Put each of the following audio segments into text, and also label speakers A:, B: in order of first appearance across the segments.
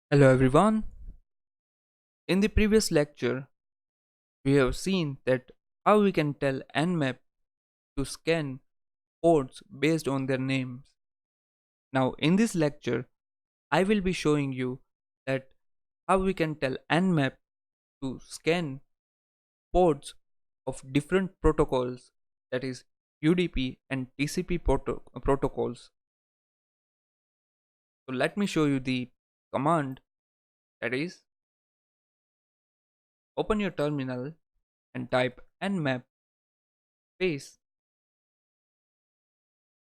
A: Hello everyone. In the previous lecture, we have seen that how we can tell Nmap to scan ports based on their names. Now in this lecture, I will be showing you that how we can tell Nmap to scan ports of different protocols, that is UDP and TCP protocols. So let me show you the command, that is open your terminal and type nmap space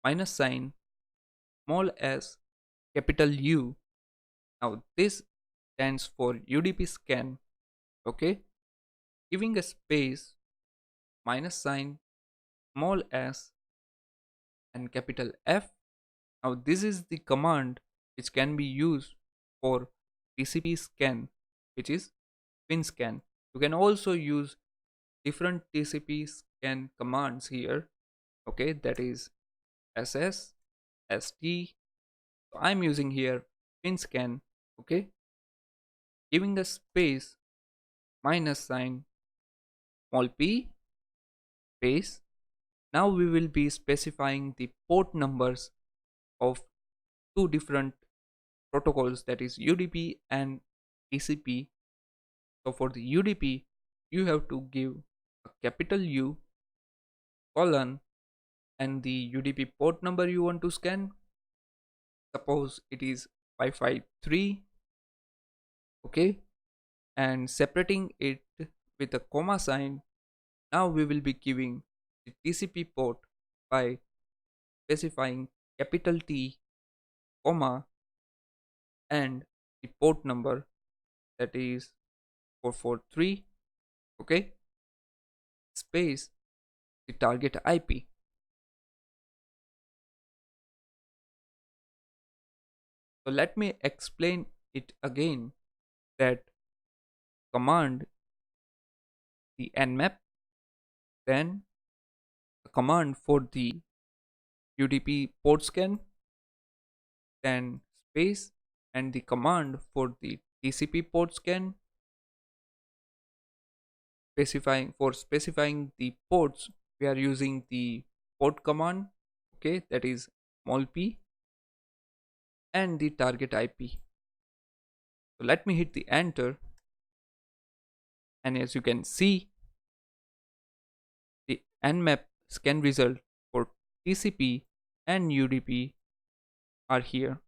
A: minus sign small s capital U. Now this stands for UDP scan. Okay, giving a space minus sign small s and capital F. Now this is the command which can be used for TCP scan, which is pin scan. You can also use different TCP scan commands here. Okay, that is SS, ST. So I'm using here pin scan. Okay, giving a space minus sign small p space. Now we will be specifying the port numbers of two different protocols, that is UDP and TCP. So for the UDP, you have to give a capital U colon and the UDP port number you want to scan. Suppose it is 553. Okay, and separating it with a comma sign. Now we will be giving the TCP port by specifying capital T, comma, and the port number, that is 443. Okay, space the target IP. So let me explain it again, that command the nmap, then a command for the UDP port scan, then space and the command for the TCP port scan, specifying the ports we are using the port command. Okay, that is small p, and the target IP. So let me hit the enter, and as you can see, the nmap scan result for TCP and UDP are here.